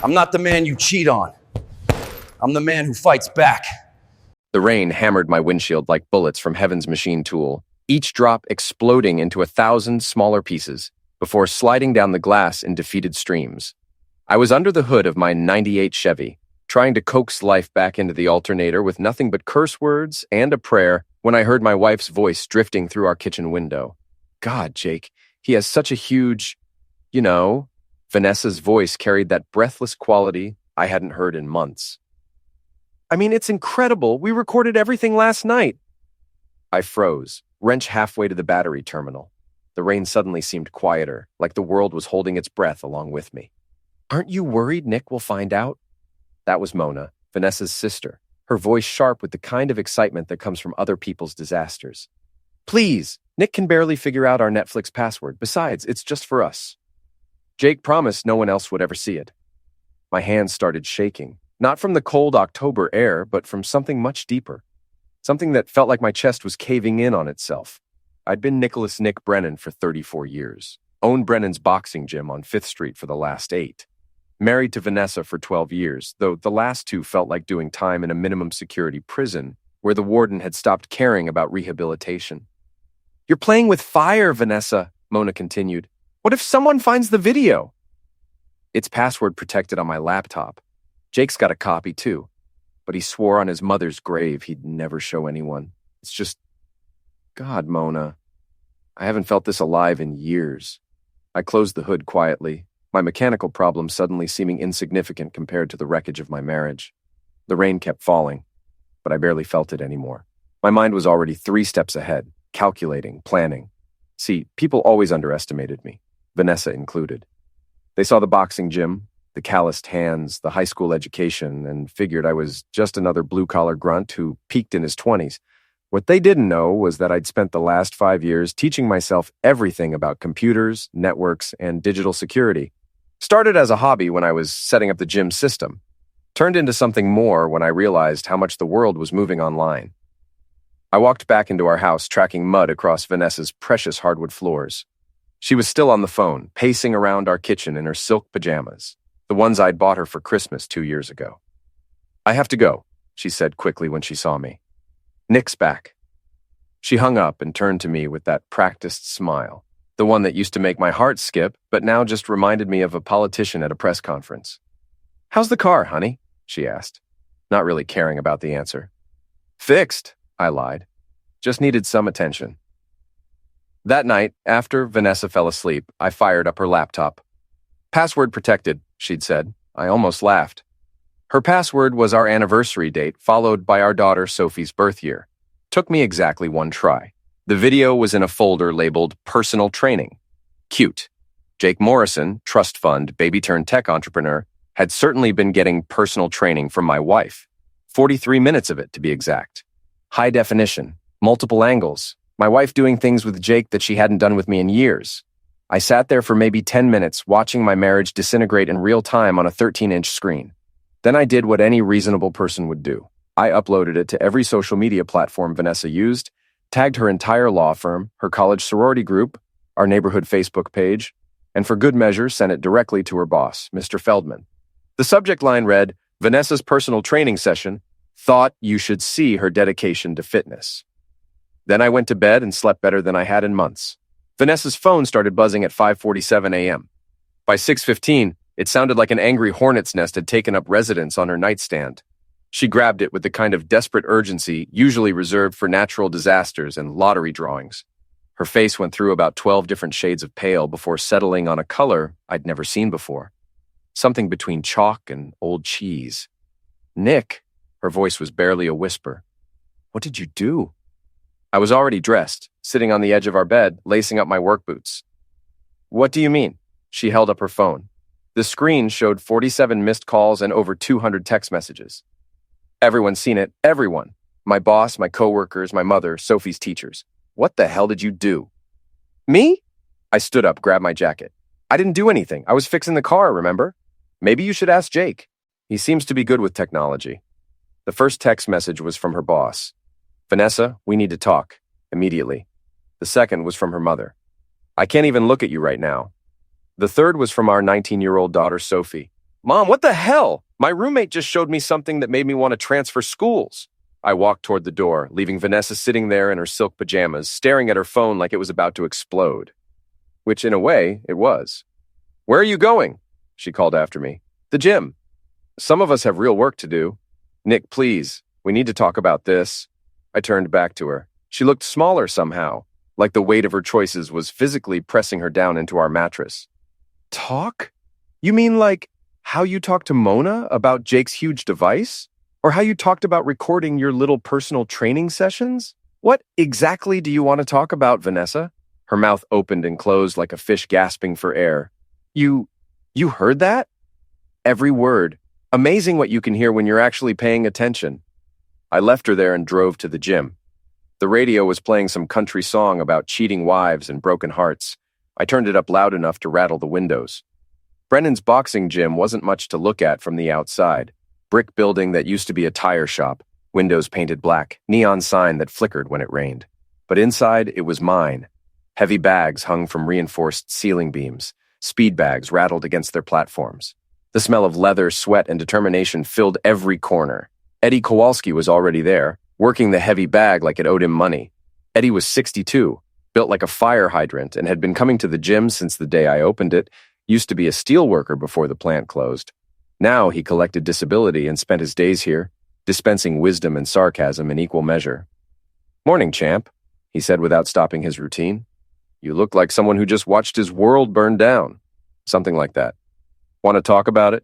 I'm not the man you cheat on. I'm the man who fights back. The rain hammered my windshield like bullets from heaven's machine tool, each drop exploding into 1,000 smaller pieces before sliding down the glass in defeated streams. I was under the hood of my '98 Chevy, trying to coax life back into the alternator with nothing but curse words and a prayer when I heard my wife's voice drifting through our kitchen window. God, Jake, he has such a huge, Vanessa's voice carried that breathless quality I hadn't heard in months. I mean, it's incredible. We recorded everything last night. I froze, wrench halfway to the battery terminal. The rain suddenly seemed quieter, like the world was holding its breath along with me. Aren't you worried Nick will find out? That was Mona, Vanessa's sister, her voice sharp with the kind of excitement that comes from other people's disasters. Please, Nick can barely figure out our Netflix password. Besides, it's just for us. Jake promised no one else would ever see it. My hands started shaking, not from the cold October air, but from something much deeper. Something that felt like my chest was caving in on itself. I'd been Nicholas Nick Brennan for 34 years, owned Brennan's boxing gym on 5th Street for the last 8. Married to Vanessa for 12 years, though the last 2 felt like doing time in a minimum security prison where the warden had stopped caring about rehabilitation. You're playing with fire, Vanessa, Mona continued. What if someone finds the video? It's password protected on my laptop. Jake's got a copy too, but he swore on his mother's grave he'd never show anyone. It's just, God, Mona, I haven't felt this alive in years. I closed the hood quietly, my mechanical problem suddenly seeming insignificant compared to the wreckage of my marriage. The rain kept falling, but I barely felt it anymore. My mind was already 3 steps ahead, calculating, planning. See, people always underestimated me, Vanessa included. They saw the boxing gym, the calloused hands, the high school education, and figured I was just another blue-collar grunt who peaked in his 20s. What they didn't know was that I'd spent the last 5 years teaching myself everything about computers, networks, and digital security. Started as a hobby when I was setting up the gym system. Turned into something more when I realized how much the world was moving online. I walked back into our house, tracking mud across Vanessa's precious hardwood floors. She was still on the phone, pacing around our kitchen in her silk pajamas, the ones I'd bought her for Christmas 2 years ago. I have to go, she said quickly when she saw me. Nick's back. She hung up and turned to me with that practiced smile, the one that used to make my heart skip, but now just reminded me of a politician at a press conference. How's the car, honey? She asked, not really caring about the answer. Fixed, I lied. Just needed some attention. That night, after Vanessa fell asleep, I fired up her laptop. Password protected, she'd said. I almost laughed. Her password was our anniversary date, followed by our daughter Sophie's birth year. Took me exactly 1 try. The video was in a folder labeled Personal Training. Cute. Jake Morrison, trust fund, baby-turned-tech entrepreneur, had certainly been getting personal training from my wife. 43 minutes of it, to be exact. High definition, multiple angles, my wife doing things with Jake that she hadn't done with me in years. I sat there for maybe 10 minutes watching my marriage disintegrate in real time on a 13-inch screen. Then I did what any reasonable person would do. I uploaded it to every social media platform Vanessa used, tagged her entire law firm, her college sorority group, our neighborhood Facebook page, and for good measure sent it directly to her boss, Mr. Feldman. The subject line read, Vanessa's personal training session, thought you should see her dedication to fitness. Then I went to bed and slept better than I had in months. Vanessa's phone started buzzing at 5:47 a.m. By 6:15, it sounded like an angry hornet's nest had taken up residence on her nightstand. She grabbed it with the kind of desperate urgency usually reserved for natural disasters and lottery drawings. Her face went through about 12 different shades of pale before settling on a color I'd never seen before. Something between chalk and old cheese. Nick, her voice was barely a whisper. What did you do? I was already dressed, sitting on the edge of our bed, lacing up my work boots. What do you mean? She held up her phone. The screen showed 47 missed calls and over 200 text messages. Everyone's seen it, everyone. My boss, my coworkers, my mother, Sophie's teachers. What the hell did you do? Me? I stood up, grabbed my jacket. I didn't do anything. I was fixing the car, remember? Maybe you should ask Jake. He seems to be good with technology. The first text message was from her boss. Vanessa, we need to talk. Immediately. The second was from her mother. I can't even look at you right now. The third was from our 19-year-old daughter, Sophie. Mom, what the hell? My roommate just showed me something that made me want to transfer schools. I walked toward the door, leaving Vanessa sitting there in her silk pajamas, staring at her phone like it was about to explode. Which, in a way, it was. Where are you going? She called after me. The gym. Some of us have real work to do. Nick, please, we need to talk about this. I turned back to her. She looked smaller somehow, like the weight of her choices was physically pressing her down into our mattress. Talk? You mean like how you talked to Mona about Jake's huge device? Or how you talked about recording your little personal training sessions? What exactly do you want to talk about, Vanessa? Her mouth opened and closed like a fish gasping for air. You heard that? Every word. Amazing what you can hear when you're actually paying attention. I left her there and drove to the gym. The radio was playing some country song about cheating wives and broken hearts. I turned it up loud enough to rattle the windows. Brennan's boxing gym wasn't much to look at from the outside. Brick building that used to be a tire shop, windows painted black, neon sign that flickered when it rained. But inside, it was mine. Heavy bags hung from reinforced ceiling beams. Speed bags rattled against their platforms. The smell of leather, sweat, and determination filled every corner. Eddie Kowalski was already there, working the heavy bag like it owed him money. Eddie was 62, built like a fire hydrant, and had been coming to the gym since the day I opened it, used to be a steel worker before the plant closed. Now he collected disability and spent his days here, dispensing wisdom and sarcasm in equal measure. "Morning, champ," he said without stopping his routine. "You look like someone who just watched his world burn down." Something like that. "Want to talk about it?"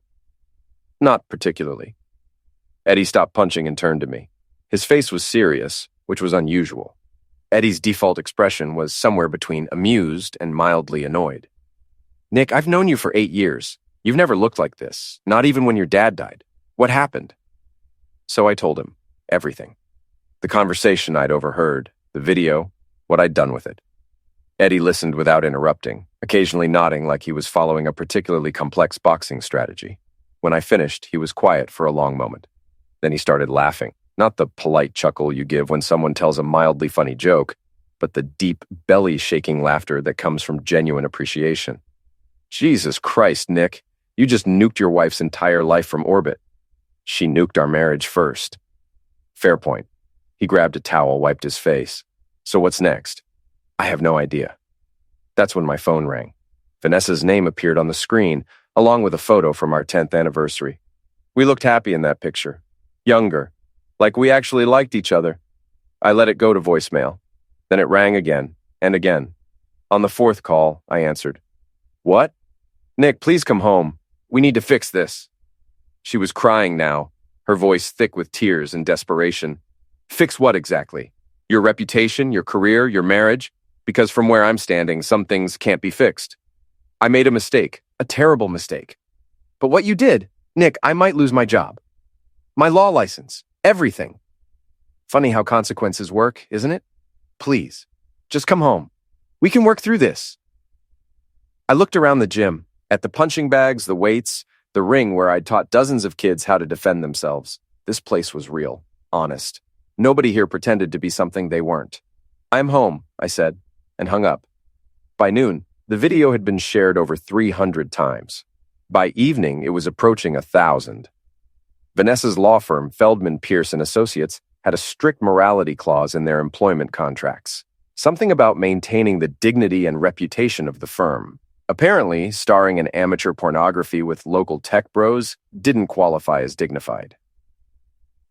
"Not particularly." Eddie stopped punching and turned to me. His face was serious, which was unusual. Eddie's default expression was somewhere between amused and mildly annoyed. "Nick, I've known you for 8 years. You've never looked like this, not even when your dad died. What happened?" So I told him everything. The conversation I'd overheard, the video, what I'd done with it. Eddie listened without interrupting, occasionally nodding like he was following a particularly complex boxing strategy. When I finished, he was quiet for a long moment. Then he started laughing, not the polite chuckle you give when someone tells a mildly funny joke, but the deep, belly-shaking laughter that comes from genuine appreciation. "Jesus Christ, Nick, you just nuked your wife's entire life from orbit. She nuked our marriage first." Fair point. He grabbed a towel, wiped his face. "So what's next?" "I have no idea." That's when my phone rang. Vanessa's name appeared on the screen, along with a photo from our 10th anniversary. We looked happy in that picture. Younger. Like we actually liked each other. I let it go to voicemail. Then it rang again, and again. On the 4th call, I answered. "What?" "Nick, please come home. We need to fix this." She was crying now, her voice thick with tears and desperation. "Fix what exactly? Your reputation, your career, your marriage? Because from where I'm standing, some things can't be fixed. I made a mistake, a terrible mistake. But what you did, Nick, I might lose my job. My law license, everything. Funny how consequences work, isn't it? Please, just come home. We can work through this." I looked around the gym, at the punching bags, the weights, the ring where I'd taught dozens of kids how to defend themselves. This place was real, honest. Nobody here pretended to be something they weren't. "I'm home," I said, and hung up. By noon, the video had been shared over 300 times. By evening, it was approaching 1,000. Vanessa's law firm, Feldman, Pierce & Associates, had a strict morality clause in their employment contracts. Something about maintaining the dignity and reputation of the firm. Apparently, starring in amateur pornography with local tech bros didn't qualify as dignified.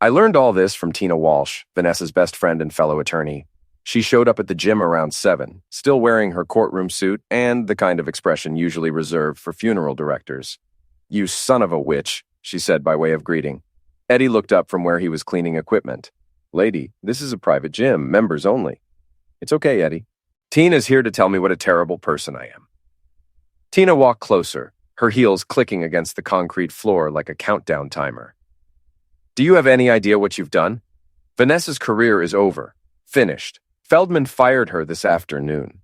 I learned all this from Tina Walsh, Vanessa's best friend and fellow attorney. She showed up at the gym around 7, still wearing her courtroom suit and the kind of expression usually reserved for funeral directors. "You son of a witch," she said by way of greeting. Eddie looked up from where he was cleaning equipment. "Lady, this is a private gym, members only." "It's okay, Eddie. Tina's here to tell me what a terrible person I am." Tina walked closer, her heels clicking against the concrete floor like a countdown timer. "Do you have any idea what you've done? Vanessa's career is over. Finished. Feldman fired her this afternoon."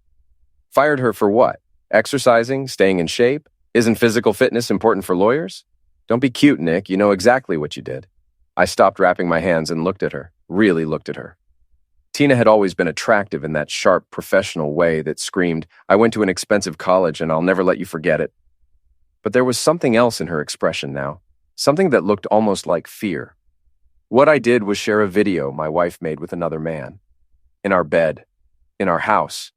"Fired her for what? Exercising? Staying in shape? Isn't physical fitness important for lawyers? Don't be cute, Nick. You know exactly what you did." I stopped wrapping my hands and looked at her, really looked at her. Tina had always been attractive in that sharp, professional way that screamed, "I went to an expensive college and I'll never let you forget it." But there was something else in her expression now, something that looked almost like fear. What I did was share a video my wife made with another man. In our bed. In our house.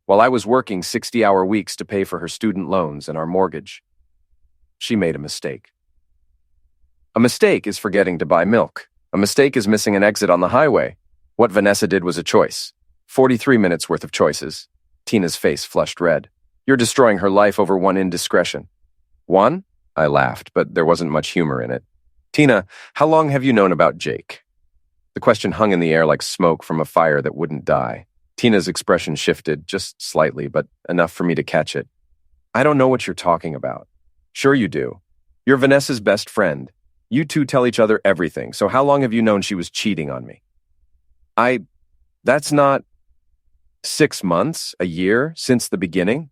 While I was working 60-hour weeks to pay for her student loans and our mortgage. She made a mistake. A mistake is forgetting to buy milk. A mistake is missing an exit on the highway. What Vanessa did was a choice. 43 minutes worth of choices. Tina's face flushed red. You're destroying her life over one indiscretion. One? I laughed, but there wasn't much humor in it. Tina, how long have you known about Jake? The question hung in the air like smoke from a fire that wouldn't die. Tina's expression shifted, just slightly, but enough for me to catch it. I don't know what you're talking about. Sure you do. You're Vanessa's best friend. You two tell each other everything, so how long have you known she was cheating on me? That's not 6 months, a year, since the beginning?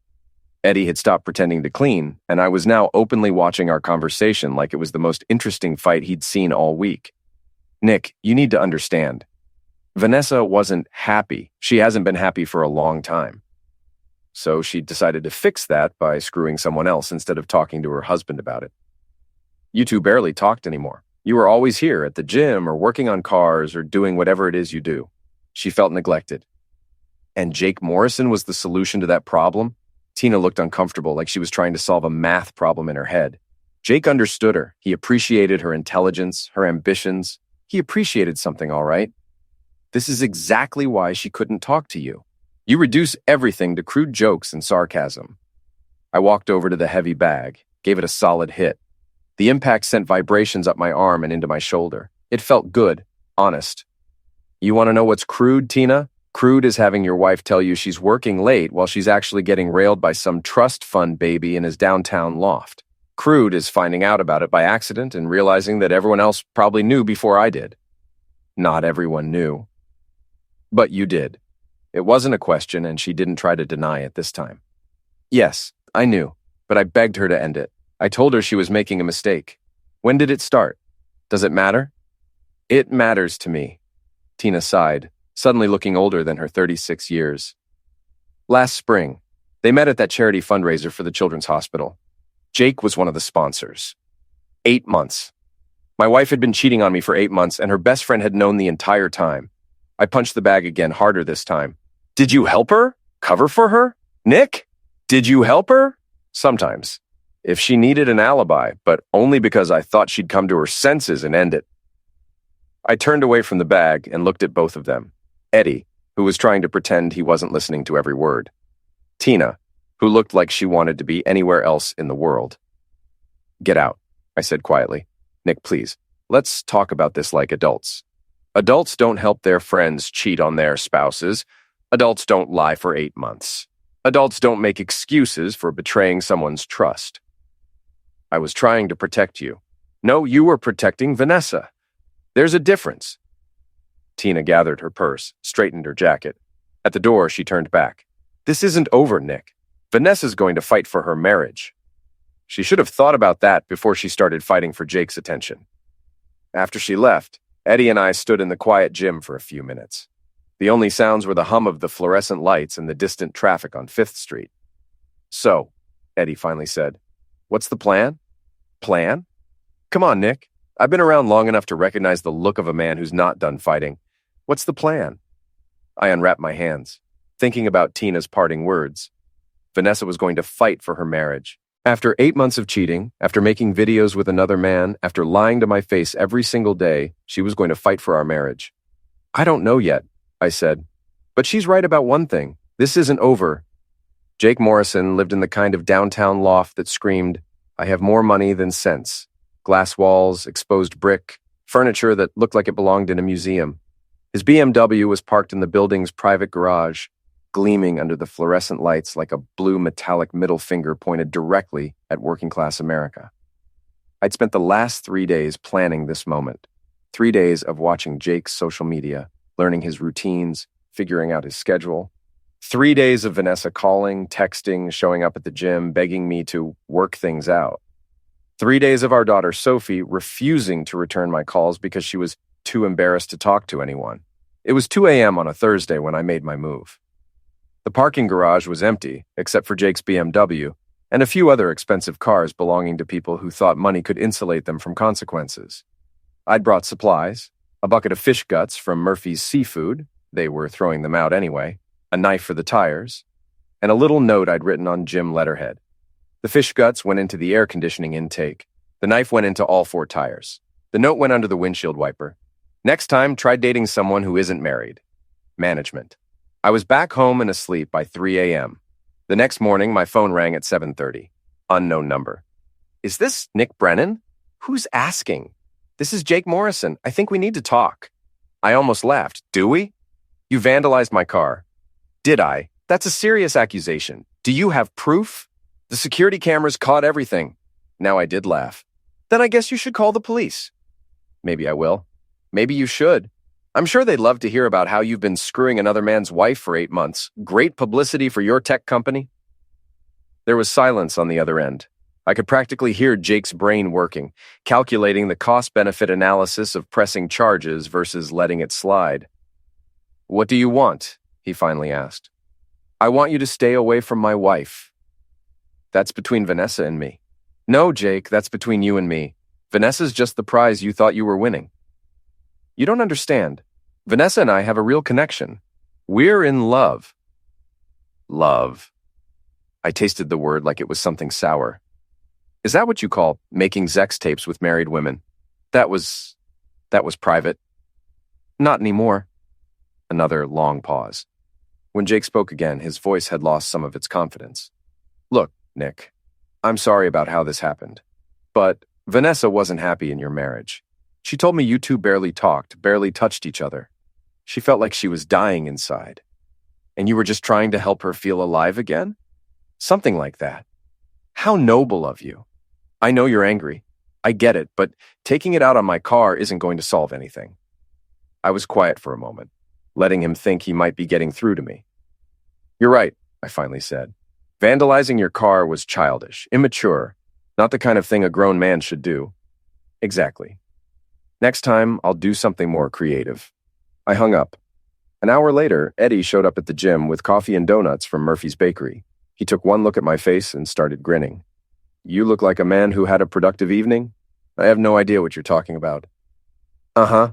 Eddie had stopped pretending to clean, and I was now openly watching our conversation like it was the most interesting fight he'd seen all week. Nick, you need to understand. Vanessa wasn't happy. She hasn't been happy for a long time. So she decided to fix that by screwing someone else instead of talking to her husband about it. You two barely talked anymore. You were always here at the gym or working on cars or doing whatever it is you do. She felt neglected. And Jake Morrison was the solution to that problem? Tina looked uncomfortable, like she was trying to solve a math problem in her head. Jake understood her. He appreciated her intelligence, her ambitions. He appreciated something, all right. This is exactly why she couldn't talk to you. You reduce everything to crude jokes and sarcasm. I walked over to the heavy bag, gave it a solid hit. The impact sent vibrations up my arm and into my shoulder. It felt good, honest. You want to know what's crude, Tina? Crude is having your wife tell you she's working late while she's actually getting railed by some trust fund baby in his downtown loft. Crude is finding out about it by accident and realizing that everyone else probably knew before I did. Not everyone knew. But you did. It wasn't a question, and she didn't try to deny it this time. Yes, I knew, but I begged her to end it. I told her she was making a mistake. When did it start? Does it matter? It matters to me. Tina sighed, suddenly looking older than her 36 years. Last spring, they met at that charity fundraiser for the Children's Hospital. Jake was one of the sponsors. 8 months. My wife had been cheating on me for 8 months, and her best friend had known the entire time. I punched the bag again, harder this time. Did you help her? Cover for her? Nick? Did you help her? Sometimes. If she needed an alibi, but only because I thought she'd come to her senses and end it. I turned away from the bag and looked at both of them. Eddie, who was trying to pretend he wasn't listening to every word. Tina, who looked like she wanted to be anywhere else in the world. Get out, I said quietly. Nick, please, let's talk about this like adults. Adults don't help their friends cheat on their spouses. Adults don't lie for 8 months. Adults don't make excuses for betraying someone's trust. I was trying to protect you. No, you were protecting Vanessa. There's a difference. Tina gathered her purse, straightened her jacket. At the door, she turned back. This isn't over, Nick. Vanessa's going to fight for her marriage. She should have thought about that before she started fighting for Jake's attention. After she left, Eddie and I stood in the quiet gym for a few minutes. The only sounds were the hum of the fluorescent lights and the distant traffic on 5th Street. So, Eddie finally said, what's the plan? Plan? Come on, Nick. I've been around long enough to recognize the look of a man who's not done fighting. What's the plan? I unwrapped my hands, thinking about Tina's parting words. Vanessa was going to fight for her marriage. After 8 months of cheating, after making videos with another man, after lying to my face every single day, she was going to fight for our marriage. I don't know yet, I said. But she's right about one thing. This isn't over. Jake Morrison lived in the kind of downtown loft that screamed, I have more money than sense. Glass walls, exposed brick, furniture that looked like it belonged in a museum. His BMW was parked in the building's private garage, gleaming under the fluorescent lights like a blue metallic middle finger pointed directly at working-class America. I'd spent the last 3 days planning this moment. 3 days of watching Jake's social media, learning his routines, figuring out his schedule. 3 days of Vanessa calling, texting, showing up at the gym, begging me to work things out. 3 days of our daughter Sophie refusing to return my calls because she was too embarrassed to talk to anyone. It was 2 a.m. on a Thursday when I made my move. The parking garage was empty, except for Jake's BMW, and a few other expensive cars belonging to people who thought money could insulate them from consequences. I'd brought supplies, a bucket of fish guts from Murphy's Seafood, they were throwing them out anyway, a knife for the tires, and a little note I'd written on gym letterhead. The fish guts went into the air conditioning intake. The knife went into all 4 tires. The note went under the windshield wiper. Next time, try dating someone who isn't married. Management. I was back home and asleep by 3 a.m. The next morning, my phone rang at 7:30. Unknown number. Is this Nick Brennan? Who's asking? This is Jake Morrison. I think we need to talk. I almost laughed. Do we? You vandalized my car. Did I? That's a serious accusation. Do you have proof? The security cameras caught everything. Now I did laugh. Then I guess you should call the police. Maybe I will. Maybe you should. I'm sure they'd love to hear about how you've been screwing another man's wife for 8 months. Great publicity for your tech company. There was silence on the other end. I could practically hear Jake's brain working, calculating the cost-benefit analysis of pressing charges versus letting it slide. What do you want? He finally asked. I want you to stay away from my wife. That's between Vanessa and me. No, Jake, that's between you and me. Vanessa's just the prize you thought you were winning. You don't understand. Vanessa and I have a real connection. We're in love. Love. I tasted the word like it was something sour. Is that what you call making sex tapes with married women? That was private. Not anymore. Another long pause. When Jake spoke again, his voice had lost some of its confidence. Look, Nick, I'm sorry about how this happened, but Vanessa wasn't happy in your marriage. She told me you two barely talked, barely touched each other. She felt like she was dying inside. And you were just trying to help her feel alive again? Something like that. How noble of you. I know you're angry. I get it, but taking it out on my car isn't going to solve anything. I was quiet for a moment, letting him think he might be getting through to me. You're right, I finally said. Vandalizing your car was childish, immature, not the kind of thing a grown man should do. Exactly. Next time, I'll do something more creative. I hung up. An hour later, Eddie showed up at the gym with coffee and donuts from Murphy's Bakery. He took one look at my face and started grinning. You look like a man who had a productive evening? I have no idea what you're talking about. Uh-huh.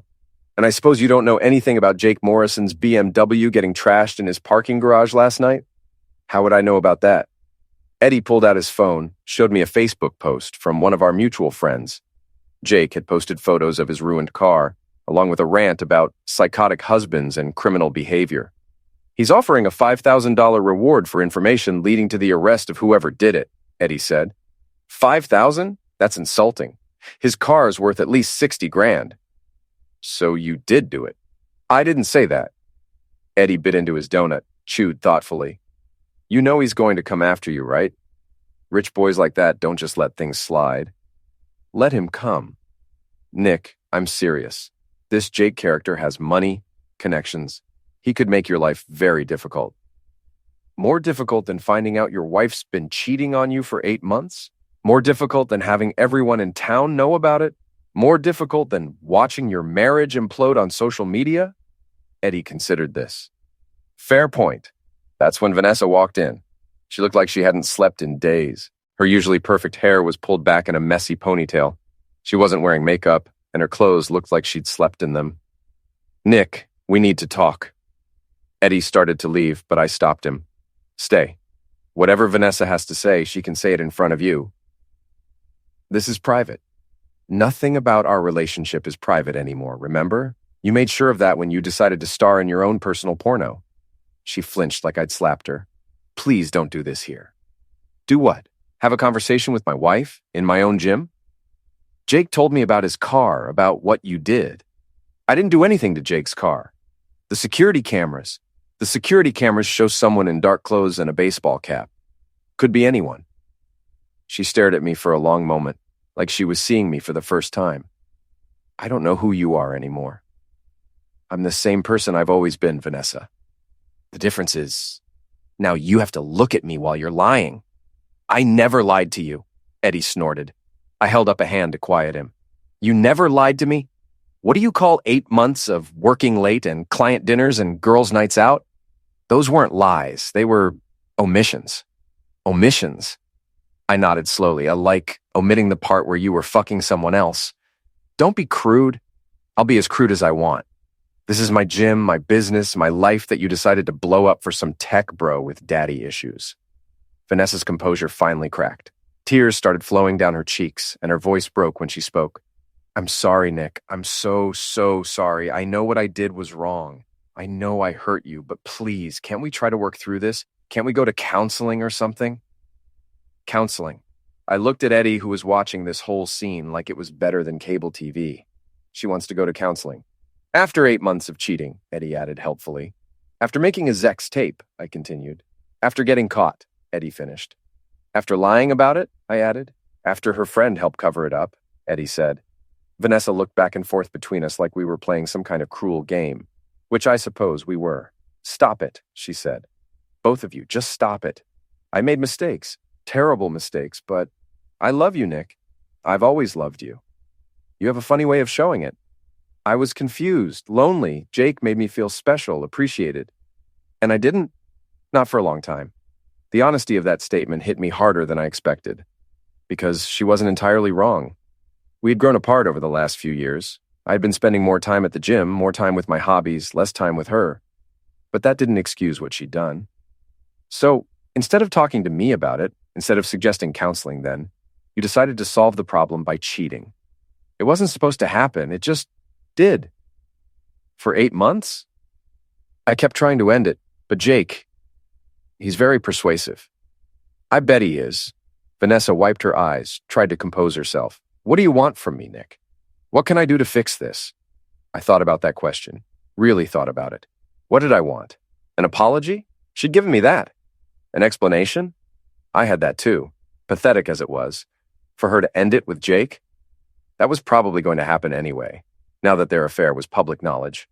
And I suppose you don't know anything about Jake Morrison's BMW getting trashed in his parking garage last night? How would I know about that? Eddie pulled out his phone, showed me a Facebook post from one of our mutual friends. Jake had posted photos of his ruined car, along with a rant about psychotic husbands and criminal behavior. He's offering a $5,000 reward for information leading to the arrest of whoever did it, Eddie said. $5,000? That's insulting. His car's worth at least 60 grand. So you did do it. I didn't say that. Eddie bit into his donut, chewed thoughtfully. You know he's going to come after you, right? Rich boys like that don't just let things slide. Let him come. Nick, I'm serious. This Jake character has money, connections. He could make your life very difficult. More difficult than finding out your wife's been cheating on you for 8 months? More difficult than having everyone in town know about it? More difficult than watching your marriage implode on social media? Eddie considered this. Fair point. That's when Vanessa walked in. She looked like she hadn't slept in days. Her usually perfect hair was pulled back in a messy ponytail. She wasn't wearing makeup, and her clothes looked like she'd slept in them. Nick, we need to talk. Eddie started to leave, but I stopped him. Stay. Whatever Vanessa has to say, she can say it in front of you. This is private. Nothing about our relationship is private anymore, remember? You made sure of that when you decided to star in your own personal porno. She flinched like I'd slapped her. Please don't do this here. Do what? Have a conversation with my wife? In my own gym? Jake told me about his car, about what you did. I didn't do anything to Jake's car. The security cameras show someone in dark clothes and a baseball cap. Could be anyone. She stared at me for a long moment, like she was seeing me for the first time. I don't know who you are anymore. I'm the same person I've always been, Vanessa. The difference is, now you have to look at me while you're lying. I never lied to you, Eddie snorted. I held up a hand to quiet him. You never lied to me? What do you call 8 months of working late and client dinners and girls' nights out? Those weren't lies. They were omissions. Omissions. I nodded slowly, omitting the part where you were fucking someone else. Don't be crude. I'll be as crude as I want. This is my gym, my business, my life that you decided to blow up for some tech bro with daddy issues. Vanessa's composure finally cracked. Tears started flowing down her cheeks, and her voice broke when she spoke. I'm sorry, Nick. I'm so sorry. I know what I did was wrong. I know I hurt you, but please, can't we try to work through this? Can't we go to counseling or something? Counseling. I looked at Eddie, who was watching this whole scene like it was better than cable TV. She wants to go to counseling. After 8 months of cheating, Eddie added helpfully. After making a Zex tape, I continued. After getting caught, Eddie finished. After lying about it, I added. After her friend helped cover it up, Eddie said. Vanessa looked back and forth between us like we were playing some kind of cruel game, which I suppose we were. Stop it, she said. Both of you, just stop it. I made mistakes, terrible mistakes, but I love you, Nick. I've always loved you. You have a funny way of showing it. I was confused, lonely. Jake made me feel special, appreciated. And I didn't. Not for a long time. The honesty of that statement hit me harder than I expected, because she wasn't entirely wrong. We had grown apart over the last few years. I had been spending more time at the gym, more time with my hobbies, less time with her. But that didn't excuse what she'd done. So, instead of talking to me about it, instead of suggesting counseling then, you decided to solve the problem by cheating. It wasn't supposed to happen, it just did. For 8 months? I kept trying to end it, but Jake, he's very persuasive. I bet he is. Vanessa wiped her eyes, tried to compose herself. What do you want from me, Nick? What can I do to fix this? I thought about that question. Really thought about it. What did I want? An apology? She'd given me that. An explanation? I had that too, pathetic as it was. For her to end it with Jake? That was probably going to happen anyway, now that their affair was public knowledge.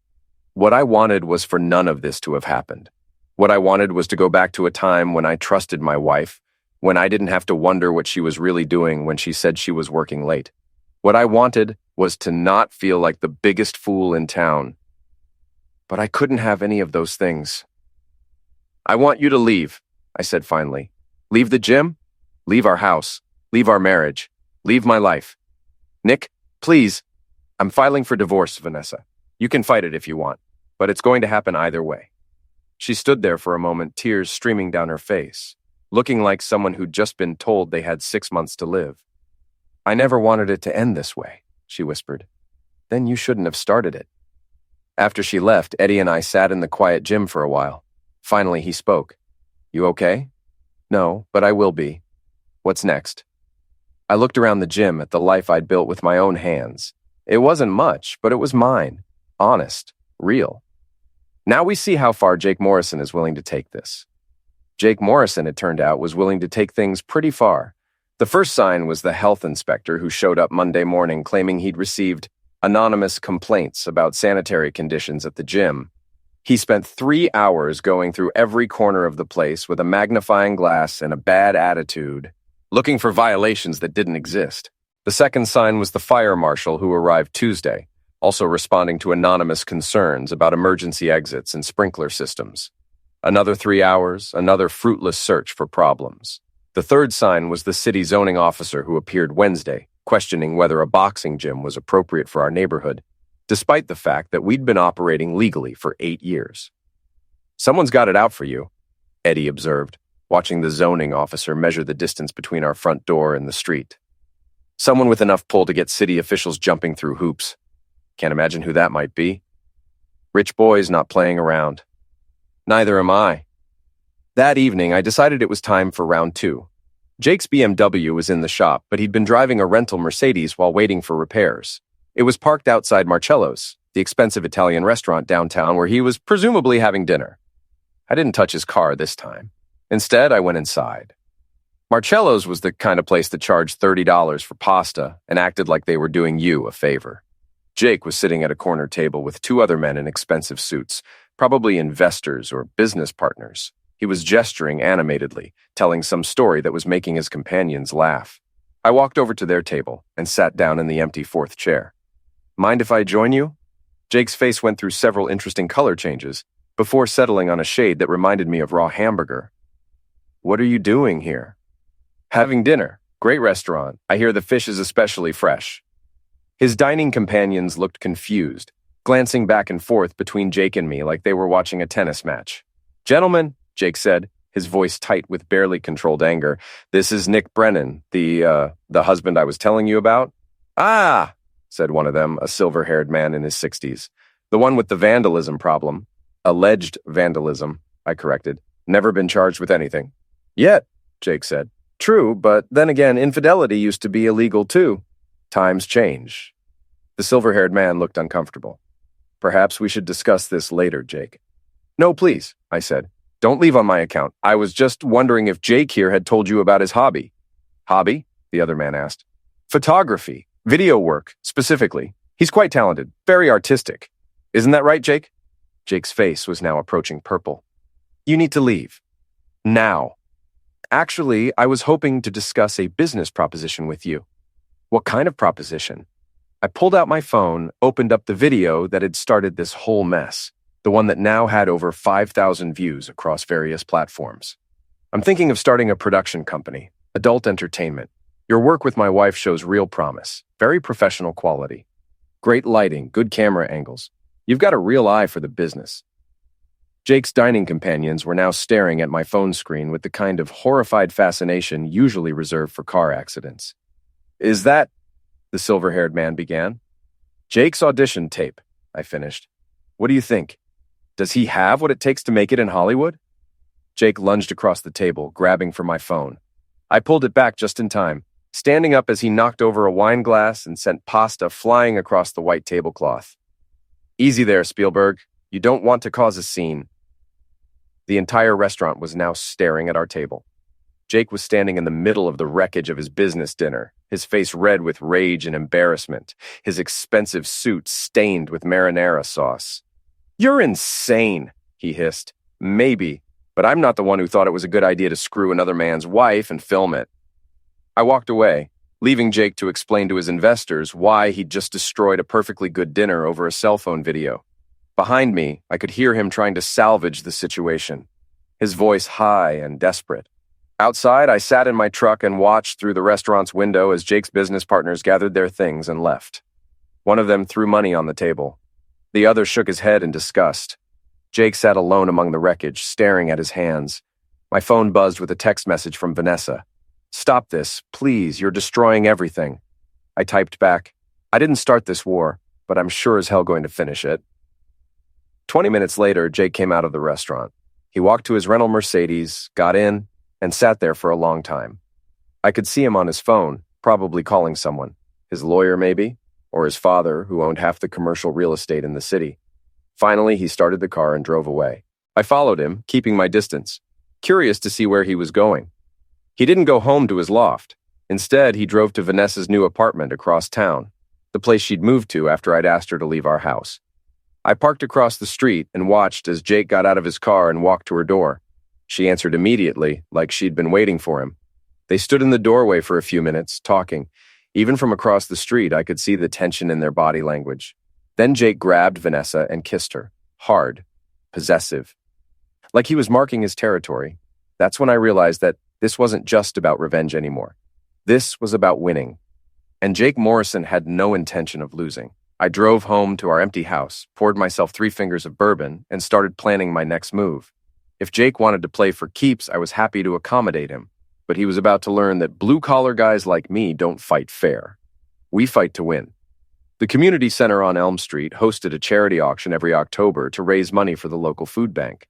What I wanted was for none of this to have happened. What I wanted was to go back to a time when I trusted my wife, when I didn't have to wonder what she was really doing when she said she was working late. What I wanted was to not feel like the biggest fool in town. But I couldn't have any of those things. I want you to leave, I said finally. Leave the gym, leave our house, leave our marriage, leave my life. Nick, please. I'm filing for divorce, Vanessa. You can fight it if you want, but it's going to happen either way. She stood there for a moment, tears streaming down her face, looking like someone who'd just been told they had 6 months to live. I never wanted it to end this way, she whispered. Then you shouldn't have started it. After she left, Eddie and I sat in the quiet gym for a while. Finally, he spoke. You okay? No, but I will be. What's next? I looked around the gym at the life I'd built with my own hands. It wasn't much, but it was mine. Honest. Real. Now we see how far Jake Morrison is willing to take this. Jake Morrison, it turned out, was willing to take things pretty far. The first sign was the health inspector who showed up Monday morning claiming he'd received anonymous complaints about sanitary conditions at the gym. He spent 3 hours going through every corner of the place with a magnifying glass and a bad attitude, looking for violations that didn't exist. The second sign was the fire marshal who arrived Tuesday, also responding to anonymous concerns about emergency exits and sprinkler systems. Another 3 hours, another fruitless search for problems. The third sign was the city zoning officer who appeared Wednesday, questioning whether a boxing gym was appropriate for our neighborhood, despite the fact that we'd been operating legally for 8 years. Someone's got it out for you, Eddie observed, watching the zoning officer measure the distance between our front door and the street. Someone with enough pull to get city officials jumping through hoops. Can't imagine who that might be. Rich boys not playing around. Neither am I. That evening, I decided it was time for round 2. Jake's BMW was in the shop, but he'd been driving a rental Mercedes while waiting for repairs. It was parked outside Marcello's, the expensive Italian restaurant downtown where he was presumably having dinner. I didn't touch his car this time. Instead, I went inside. Marcello's was the kind of place that charged $30 for pasta and acted like they were doing you a favor. Jake was sitting at a corner table with 2 other men in expensive suits, probably investors or business partners. He was gesturing animatedly, telling some story that was making his companions laugh. I walked over to their table and sat down in the empty 4th chair. Mind if I join you? Jake's face went through several interesting color changes before settling on a shade that reminded me of raw hamburger. What are you doing here? Having dinner. Great restaurant. I hear the fish is especially fresh. His dining companions looked confused, glancing back and forth between Jake and me like they were watching a tennis match. Gentlemen, Jake said, his voice tight with barely controlled anger, this is Nick Brennan, the husband I was telling you about. Ah, said one of them, a silver-haired man in his 60s. The one with the vandalism problem. Alleged vandalism, I corrected. Never been charged with anything. Yet, Jake said. True, but then again, infidelity used to be illegal too. Times change. The silver-haired man looked uncomfortable. Perhaps we should discuss this later, Jake. No, please, I said. Don't leave on my account. I was just wondering if Jake here had told you about his hobby. Hobby? The other man asked. Photography. Video work, specifically. He's quite talented. Very artistic. Isn't that right, Jake? Jake's face was now approaching purple. You need to leave. Now. Actually, I was hoping to discuss a business proposition with you. What kind of proposition? I pulled out my phone, opened up the video that had started this whole mess, the one that now had over 5,000 views across various platforms. I'm thinking of starting a production company, adult entertainment. Your work with my wife shows real promise, very professional quality. Great lighting, good camera angles. You've got a real eye for the business. Jake's dining companions were now staring at my phone screen with the kind of horrified fascination usually reserved for car accidents. Is that... the silver-haired man began. Jake's audition tape, I finished. What do you think? Does he have what it takes to make it in Hollywood? Jake lunged across the table, grabbing for my phone. I pulled it back just in time, standing up as he knocked over a wine glass and sent pasta flying across the white tablecloth. Easy there, Spielberg. You don't want to cause a scene. The entire restaurant was now staring at our table. Jake was standing in the middle of the wreckage of his business dinner, his face red with rage and embarrassment, his expensive suit stained with marinara sauce. You're insane, he hissed. Maybe, but I'm not the one who thought it was a good idea to screw another man's wife and film it. I walked away, leaving Jake to explain to his investors why he'd just destroyed a perfectly good dinner over a cell phone video. Behind me, I could hear him trying to salvage the situation, his voice high and desperate. Outside, I sat in my truck and watched through the restaurant's window as Jake's business partners gathered their things and left. One of them threw money on the table. The other shook his head in disgust. Jake sat alone among the wreckage, staring at his hands. My phone buzzed with a text message from Vanessa. Stop this, please, you're destroying everything. I typed back, I didn't start this war, but I'm sure as hell going to finish it. 20 minutes later, Jake came out of the restaurant. He walked to his rental Mercedes, got in, and sat there for a long time. I could see him on his phone, probably calling someone. His lawyer, maybe? Or his father, who owned half the commercial real estate in the city. Finally, he started the car and drove away. I followed him, keeping my distance, curious to see where he was going. He didn't go home to his loft. Instead, he drove to Vanessa's new apartment across town, the place she'd moved to after I'd asked her to leave our house. I parked across the street and watched as Jake got out of his car and walked to her door. She answered immediately, like she'd been waiting for him. They stood in the doorway for a few minutes, talking. Even from across the street, I could see the tension in their body language. Then Jake grabbed Vanessa and kissed her, hard, possessive. Like he was marking his territory. That's when I realized that this wasn't just about revenge anymore. This was about winning. And Jake Morrison had no intention of losing. I drove home to our empty house, poured myself 3 fingers of bourbon, and started planning my next move. If Jake wanted to play for keeps, I was happy to accommodate him. But he was about to learn that blue-collar guys like me don't fight fair. We fight to win. The community center on Elm Street hosted a charity auction every October to raise money for the local food bank.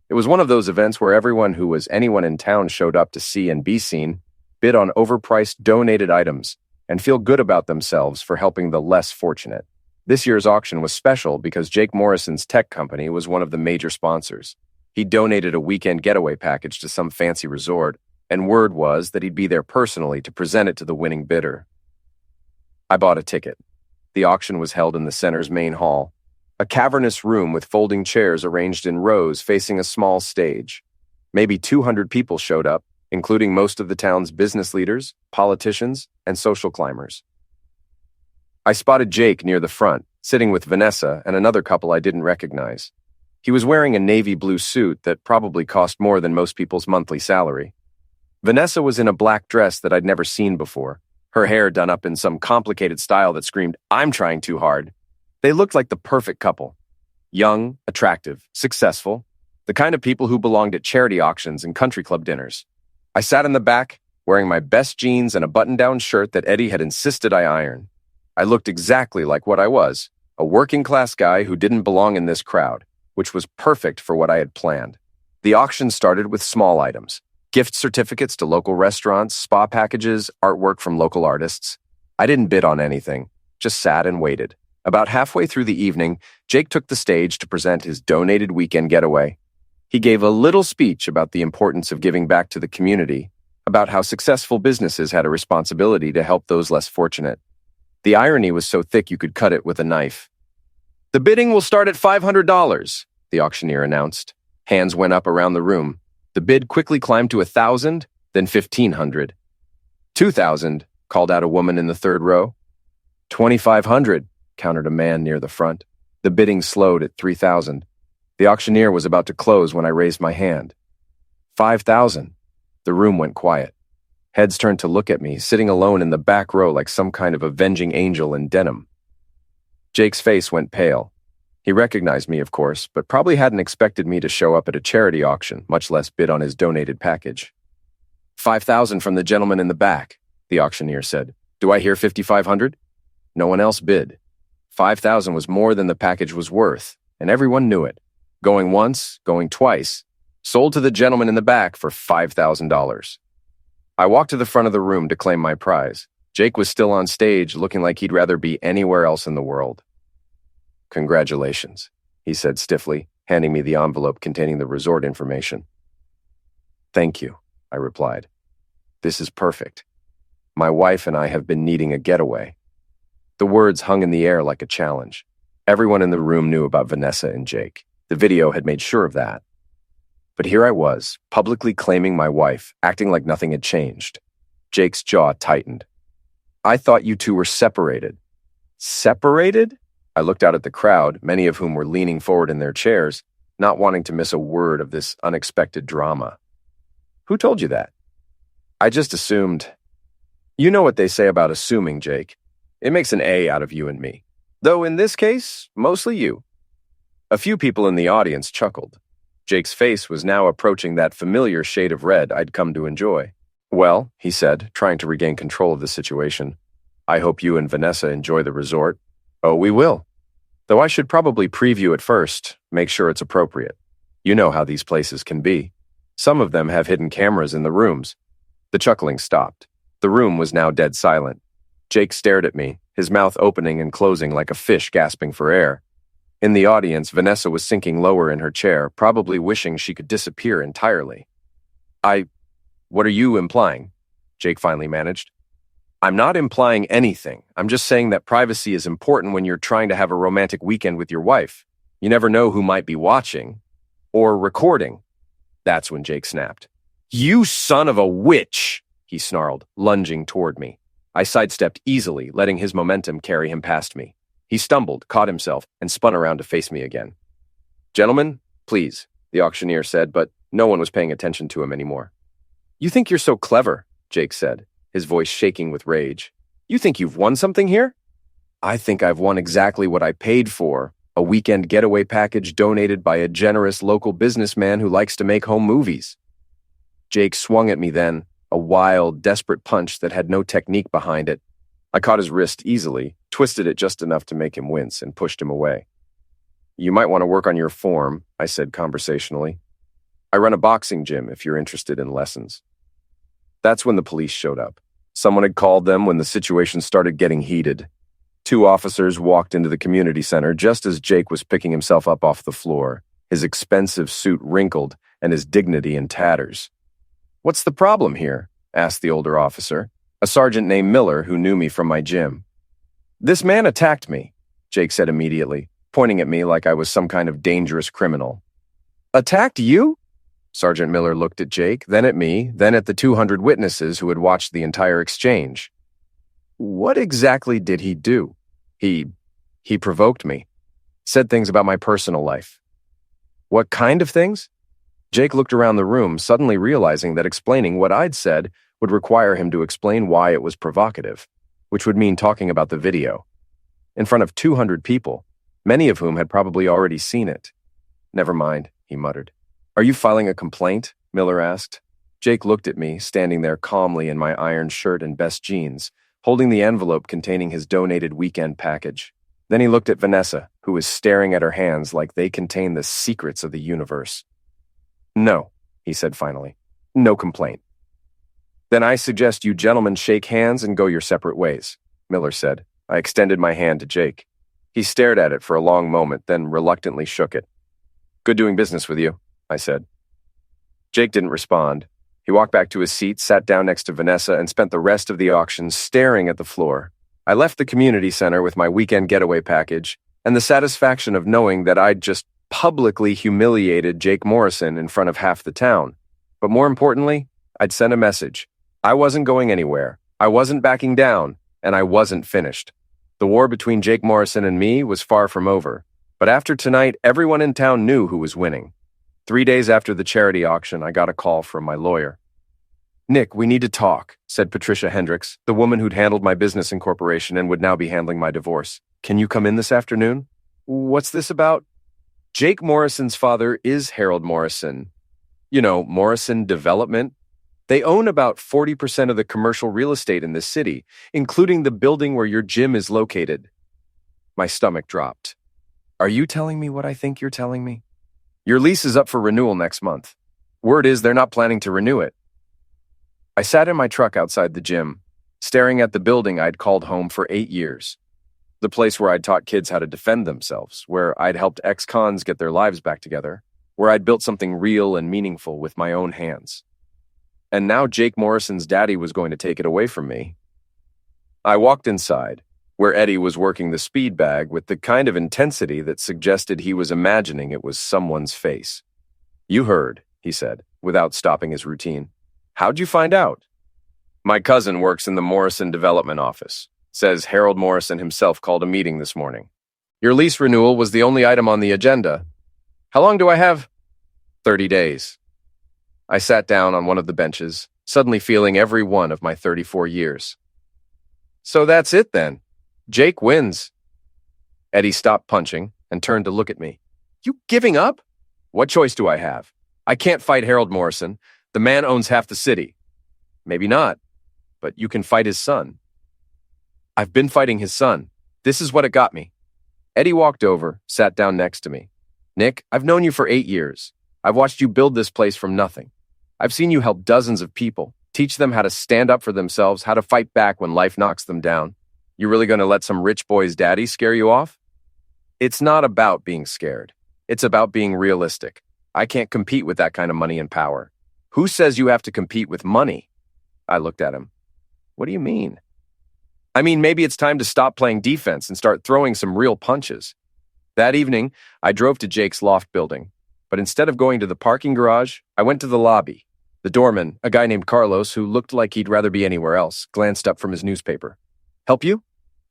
It was one of those events where everyone who was anyone in town showed up to see and be seen, bid on overpriced donated items, and feel good about themselves for helping the less fortunate. This year's auction was special because Jake Morrison's tech company was one of the major sponsors. He donated a weekend getaway package to some fancy resort, and word was that he'd be there personally to present it to the winning bidder. I bought a ticket. The auction was held in the center's main hall, a cavernous room with folding chairs arranged in rows facing a small stage. Maybe 200 people showed up, including most of the town's business leaders, politicians, and social climbers. I spotted Jake near the front, sitting with Vanessa and another couple I didn't recognize. He was wearing a navy blue suit that probably cost more than most people's monthly salary. Vanessa was in a black dress that I'd never seen before, her hair done up in some complicated style that screamed, "I'm trying too hard." They looked like the perfect couple. Young, attractive, successful, the kind of people who belonged at charity auctions and country club dinners. I sat in the back, wearing my best jeans and a button-down shirt that Eddie had insisted I iron. I looked exactly like what I was, a working-class guy who didn't belong in this crowd, which was perfect for what I had planned. The auction started with small items: gift certificates to local restaurants, spa packages, artwork from local artists. I didn't bid on anything, just sat and waited. About halfway through the evening, Jake took the stage to present his donated weekend getaway. He gave a little speech about the importance of giving back to the community, about how successful businesses had a responsibility to help those less fortunate. The irony was so thick you could cut it with a knife. "The bidding will start at $500, the auctioneer announced. Hands went up around the room. The bid quickly climbed to 1,000, then 1,500. 2,000, called out a woman in the third row. 2,500, countered a man near the front. The bidding slowed at 3,000. The auctioneer was about to close when I raised my hand. 5,000. The room went quiet. Heads turned to look at me, sitting alone in the back row like some kind of avenging angel in denim. Jake's face went pale. He recognized me, of course, but probably hadn't expected me to show up at a charity auction, much less bid on his donated package. 5,000 from the gentleman in the back, the auctioneer said. Do I hear 5,500? No one else bid. 5,000 was more than the package was worth, and everyone knew it. Going once, going twice. Sold to the gentleman in the back for $5,000. I walked to the front of the room to claim my prize. Jake was still on stage, looking like he'd rather be anywhere else in the world. "Congratulations," he said stiffly, handing me the envelope containing the resort information. "Thank you," I replied. "This is perfect. My wife and I have been needing a getaway." The words hung in the air like a challenge. Everyone in the room knew about Vanessa and Jake. The video had made sure of that. But here I was, publicly claiming my wife, acting like nothing had changed. Jake's jaw tightened. "I thought you two were separated." "Separated?" I looked out at the crowd, many of whom were leaning forward in their chairs, not wanting to miss a word of this unexpected drama. "Who told you that?" "I just assumed." "You know what they say about assuming, Jake. It makes an A out of you and me. Though in this case, mostly you." A few people in the audience chuckled. Jake's face was now approaching that familiar shade of red I'd come to enjoy. "Well," he said, trying to regain control of the situation, "I hope you and Vanessa enjoy the resort." "Oh, we will. Though I should probably preview it first, make sure it's appropriate. You know how these places can be. Some of them have hidden cameras in the rooms." The chuckling stopped. The room was now dead silent. Jake stared at me, his mouth opening and closing like a fish gasping for air. In the audience, Vanessa was sinking lower in her chair, probably wishing she could disappear entirely. What are you implying?" Jake finally managed. "I'm not implying anything. I'm just saying that privacy is important when you're trying to have a romantic weekend with your wife. You never know who might be watching. Or recording." That's when Jake snapped. "You son of a witch!" he snarled, lunging toward me. I sidestepped easily, letting his momentum carry him past me. He stumbled, caught himself, and spun around to face me again. "Gentlemen, please," the auctioneer said, but no one was paying attention to him anymore. "You think you're so clever," Jake said, his voice shaking with rage. "You think you've won something here?" "I think I've won exactly what I paid for, a weekend getaway package donated by a generous local businessman who likes to make home movies." Jake swung at me then, a wild, desperate punch that had no technique behind it. I caught his wrist easily, twisted it just enough to make him wince, and pushed him away. "You might want to work on your form," I said conversationally. "I run a boxing gym if you're interested in lessons." That's when the police showed up. Someone had called them when the situation started getting heated. 2 officers walked into the community center just as Jake was picking himself up off the floor, his expensive suit wrinkled and his dignity in tatters. "What's the problem here?" asked the older officer, a sergeant named Miller who knew me from my gym. "This man attacked me," Jake said immediately, pointing at me like I was some kind of dangerous criminal. "Attacked you?" Sergeant Miller looked at Jake, then at me, then at the 200 witnesses who had watched the entire exchange. "What exactly did he do?" He provoked me. Said things about my personal life." "What kind of things?" Jake looked around the room, suddenly realizing that explaining what I'd said would require him to explain why it was provocative, which would mean talking about the video, in front of 200 people, many of whom had probably already seen it. "Never mind," he muttered. "Are you filing a complaint?" Miller asked. Jake looked at me, standing there calmly in my iron shirt and best jeans, holding the envelope containing his donated weekend package. Then he looked at Vanessa, who was staring at her hands like they contained the secrets of the universe. "No," he said finally. "No complaint." "Then I suggest you gentlemen shake hands and go your separate ways," Miller said. I extended my hand to Jake. He stared at it for a long moment, then reluctantly shook it. "Good doing business with you," I said. Jake didn't respond. He walked back to his seat, sat down next to Vanessa, and spent the rest of the auction staring at the floor. I left the community center with my weekend getaway package and the satisfaction of knowing that I'd just publicly humiliated Jake Morrison in front of half the town. But more importantly, I'd sent a message. I wasn't going anywhere. I wasn't backing down, and I wasn't finished. The war between Jake Morrison and me was far from over. But after tonight, everyone in town knew who was winning. 3 days after the charity auction, I got a call from my lawyer. "Nick, we need to talk," said Patricia Hendricks, the woman who'd handled my business incorporation and would now be handling my divorce. "Can you come in this afternoon?" "What's this about?" "Jake Morrison's father is Harold Morrison. You know, Morrison Development. They own about 40% of the commercial real estate in this city, including the building where your gym is located." My stomach dropped. "Are you telling me what I think you're telling me?" "Your lease is up for renewal next month. Word is they're not planning to renew it." I sat in my truck outside the gym, staring at the building I'd called home for 8 years. The place where I'd taught kids how to defend themselves, where I'd helped ex-cons get their lives back together, where I'd built something real and meaningful with my own hands. And now Jake Morrison's daddy was going to take it away from me. I walked inside, where Eddie was working the speed bag with the kind of intensity that suggested he was imagining it was someone's face. "You heard," he said, without stopping his routine. "How'd you find out?" "My cousin works in the Morrison Development Office. Says Harold Morrison himself called a meeting this morning. Your lease renewal was the only item on the agenda. How long do I have?" 30 days. I sat down on one of the benches, suddenly feeling every one of my 34 years. "So that's it then. Jake wins." Eddie stopped punching and turned to look at me. "You giving up?" "What choice do I have? I can't fight Harold Morrison. The man owns half the city." "Maybe not, but you can fight his son." "I've been fighting his son. This is what it got me." Eddie walked over, sat down next to me. "Nick, I've known you for 8 years. I've watched you build this place from nothing. I've seen you help dozens of people, teach them how to stand up for themselves, how to fight back when life knocks them down. You really going to let some rich boy's daddy scare you off?" "It's not about being scared. It's about being realistic. I can't compete with that kind of money and power." "Who says you have to compete with money?" I looked at him. "What do you mean?" "I mean, maybe it's time to stop playing defense and start throwing some real punches." That evening, I drove to Jake's loft building, but instead of going to the parking garage, I went to the lobby. The doorman, a guy named Carlos, who looked like he'd rather be anywhere else, glanced up from his newspaper. "Help you?"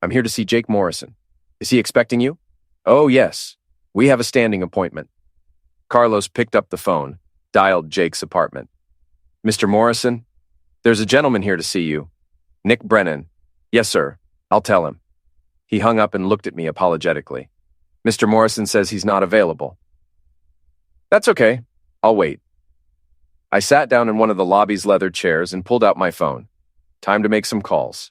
"I'm here to see Jake Morrison." "Is he expecting you?" "Oh, yes. We have a standing appointment." Carlos picked up the phone, dialed Jake's apartment. "Mr. Morrison, there's a gentleman here to see you. Nick Brennan." "Yes, sir. I'll tell him." He hung up and looked at me apologetically. "Mr. Morrison says he's not available." "That's okay. I'll wait." I sat down in one of the lobby's leather chairs and pulled out my phone. Time to make some calls.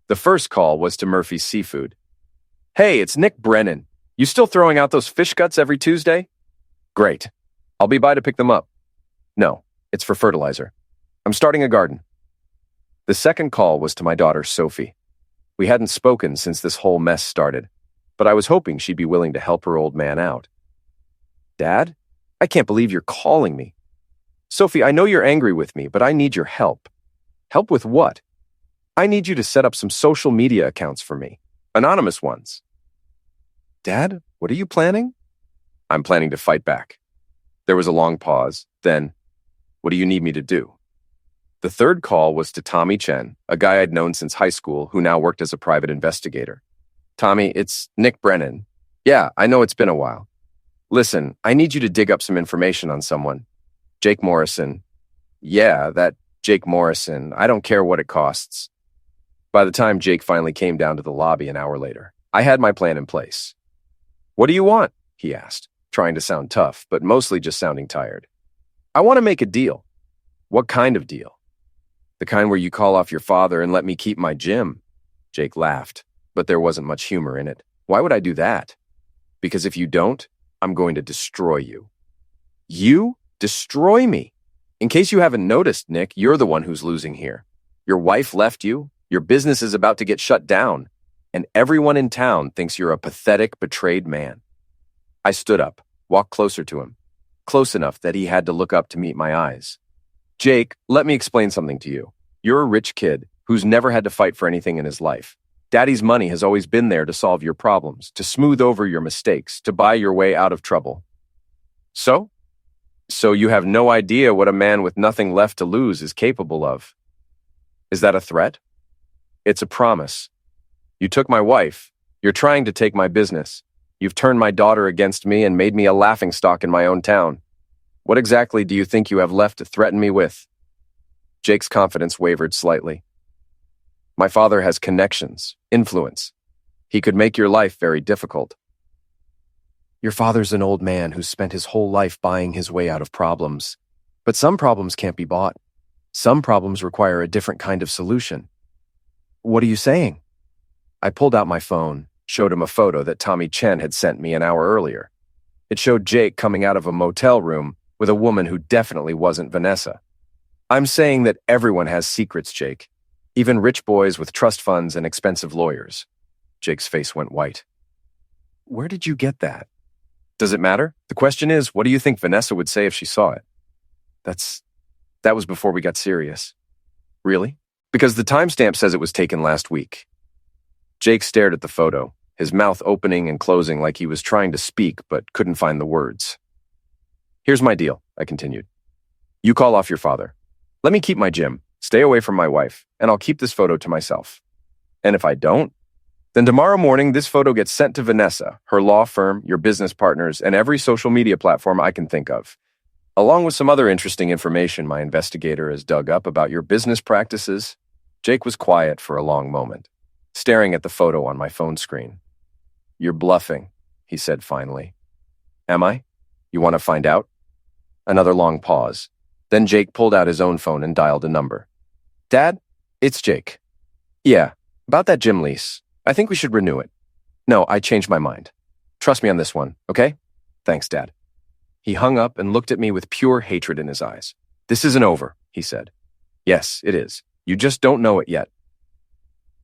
The first call was to Murphy's Seafood. "Hey, it's Nick Brennan. You still throwing out those fish guts every Tuesday?" "Great. I'll be by to pick them up." "No, it's for fertilizer. I'm starting a garden." The second call was to my daughter, Sophie. We hadn't spoken since this whole mess started, but I was hoping she'd be willing to help her old man out. "Dad, I can't believe you're calling me." "Sophie, I know you're angry with me, but I need your help." "Help with what?" "I need you to set up some social media accounts for me. Anonymous ones." "Dad, what are you planning?" "I'm planning to fight back." There was a long pause. Then, "What do you need me to do?" The third call was to Tommy Chen, a guy I'd known since high school who now worked as a private investigator. "Tommy, it's Nick Brennan." "Yeah, I know it's been a while. Listen, I need you to dig up some information on someone. Jake Morrison. Yeah, that Jake Morrison. I don't care what it costs. By the time Jake finally came down to the lobby an hour later, I had my plan in place. What do you want? He asked, trying to sound tough, but mostly just sounding tired. I want to make a deal. What kind of deal? The kind where you call off your father and let me keep my gym. Jake laughed, but there wasn't much humor in it. Why would I do that? Because if you don't, I'm going to destroy you. You? Destroy me? In case you haven't noticed, Nick, you're the one who's losing here. Your wife left you, your business is about to get shut down, and everyone in town thinks you're a pathetic, betrayed man. I stood up, walked closer to him, close enough that he had to look up to meet my eyes. Jake, let me explain something to you. You're a rich kid who's never had to fight for anything in his life. Daddy's money has always been there to solve your problems, to smooth over your mistakes, to buy your way out of trouble. So? So you have no idea what a man with nothing left to lose is capable of. Is that a threat? It's a promise. You took my wife. You're trying to take my business. You've turned my daughter against me and made me a laughingstock in my own town. What exactly do you think you have left to threaten me with? Jake's confidence wavered slightly. My father has connections, influence. He could make your life very difficult. Your father's an old man who's spent his whole life buying his way out of problems. But some problems can't be bought. Some problems require a different kind of solution. What are you saying? I pulled out my phone, showed him a photo that Tommy Chen had sent me an hour earlier. It showed Jake coming out of a motel room with a woman who definitely wasn't Vanessa. I'm saying that everyone has secrets, Jake. Even rich boys with trust funds and expensive lawyers. Jake's face went white. Where did you get that? Does it matter? The question is, what do you think Vanessa would say if she saw it? That was before we got serious. Really? Because the timestamp says it was taken last week. Jake stared at the photo, his mouth opening and closing like he was trying to speak but couldn't find the words. Here's my deal, I continued. You call off your father. Let me keep my gym, stay away from my wife, and I'll keep this photo to myself. And if I don't, then tomorrow morning this photo gets sent to Vanessa, her law firm, your business partners, and every social media platform I can think of. Along with some other interesting information my investigator has dug up about your business practices. Jake was quiet for a long moment, staring at the photo on my phone screen. You're bluffing, he said finally. Am I? You want to find out? Another long pause. Then Jake pulled out his own phone and dialed a number. Dad, it's Jake. Yeah, about that gym lease. I think we should renew it. No, I changed my mind. Trust me on this one, okay? Thanks, Dad. He hung up and looked at me with pure hatred in his eyes. This isn't over, he said. Yes, it is. You just don't know it yet.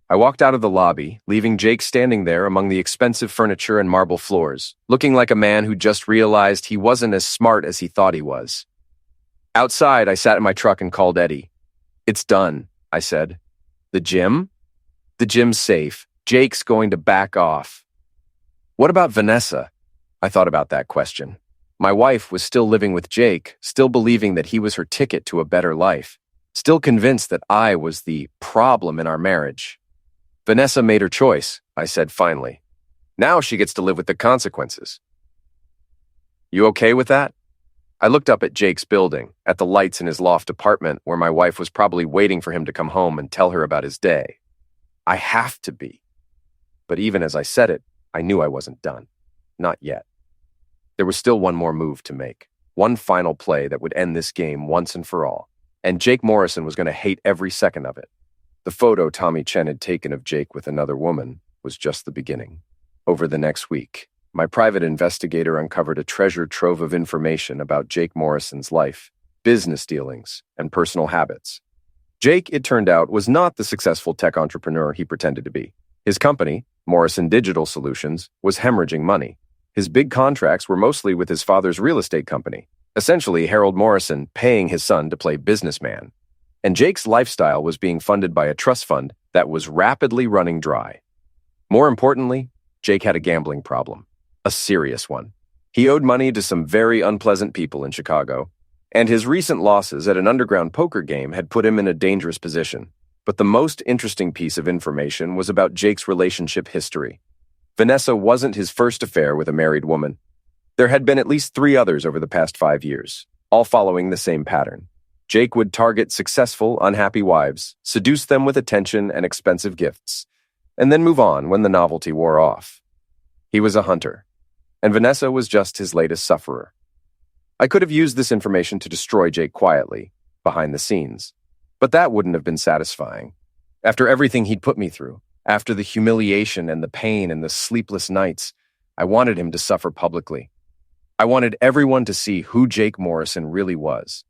I walked out of the lobby, leaving Jake standing there among the expensive furniture and marble floors, looking like a man who just realized he wasn't as smart as he thought he was. Outside, I sat in my truck and called Eddie. It's done, I said. The gym? The gym's safe. Jake's going to back off. What about Vanessa? I thought about that question. My wife was still living with Jake, still believing that he was her ticket to a better life, still convinced that I was the problem in our marriage. Vanessa made her choice, I said finally. Now she gets to live with the consequences. You okay with that? I looked up at Jake's building, at the lights in his loft apartment where my wife was probably waiting for him to come home and tell her about his day. I have to be. But even as I said it, I knew I wasn't done. Not yet. There was still one more move to make, one final play that would end this game once and for all, and Jake Morrison was going to hate every second of it. The photo Tommy Chen had taken of Jake with another woman was just the beginning. Over the next week, my private investigator uncovered a treasure trove of information about Jake Morrison's life, business dealings, and personal habits. Jake, it turned out, was not the successful tech entrepreneur he pretended to be. His company, Morrison Digital Solutions, was hemorrhaging money. His big contracts were mostly with his father's real estate company, essentially Harold Morrison paying his son to play businessman. And Jake's lifestyle was being funded by a trust fund that was rapidly running dry. More importantly, Jake had a gambling problem, a serious one. He owed money to some very unpleasant people in Chicago, and his recent losses at an underground poker game had put him in a dangerous position. But the most interesting piece of information was about Jake's relationship history. Vanessa wasn't his first affair with a married woman. There had been at least 3 others over the past 5 years. all following the same pattern. Jake would target successful, unhappy wives, seduce them with attention and expensive gifts, and then move on when the novelty wore off. He was a hunter, and Vanessa was just his latest sufferer. I could have used this information to destroy Jake quietly, behind the scenes, but that wouldn't have been satisfying. After everything he'd put me through, after the humiliation and the pain and the sleepless nights, I wanted him to suffer publicly. I wanted everyone to see who Jake Morrison really was.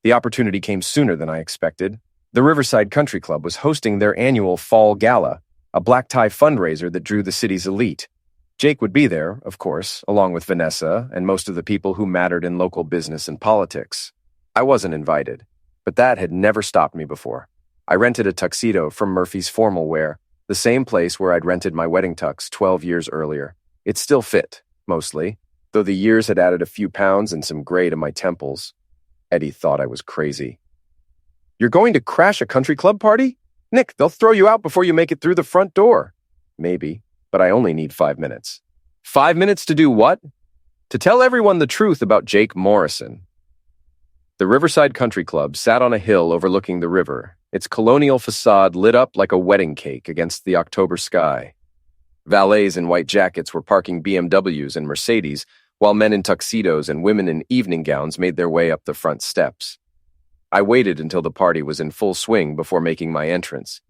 The opportunity came sooner than I expected. The Riverside Country Club was hosting their annual Fall Gala, a black tie fundraiser that drew the city's elite. Jake would be there, of course, along with Vanessa and most of the people who mattered in local business and politics. I wasn't invited, but that had never stopped me before. I rented a tuxedo from Murphy's Formal Wear, the same place where I'd rented my wedding tux 12 years earlier. It still fit, mostly, though the years had added a few pounds and some gray to my temples. Eddie thought I was crazy. "You're going to crash a country club party? Nick, they'll throw you out before you make it through the front door." Maybe, but I only need 5 minutes. 5 minutes to do what? To tell everyone the truth about Jake Morrison. The Riverside Country Club sat on a hill overlooking the river, its colonial facade lit up like a wedding cake against the October sky. Valets in white jackets were parking BMWs and Mercedes, while men in tuxedos and women in evening gowns made their way up the front steps. I waited until the party was in full swing before making my entrance.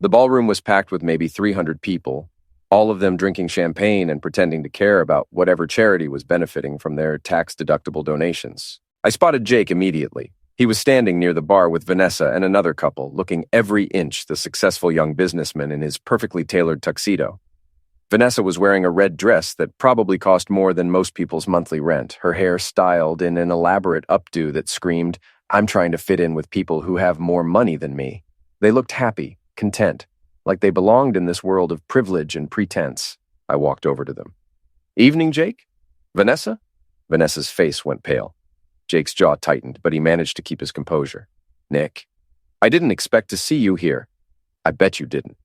The ballroom was packed with maybe 300 people, all of them drinking champagne and pretending to care about whatever charity was benefiting from their tax-deductible donations. I spotted Jake immediately. He was standing near the bar with Vanessa and another couple, looking every inch the successful young businessman in his perfectly tailored tuxedo. Vanessa was wearing a red dress that probably cost more than most people's monthly rent, her hair styled in an elaborate updo that screamed, "I'm trying to fit in with people who have more money than me." They looked happy, content, like they belonged in this world of privilege and pretense. I walked over to them. "Evening, Jake? Vanessa?" Vanessa's face went pale. Jake's jaw tightened, but he managed to keep his composure. "Nick, I didn't expect to see you here." "I bet you didn't."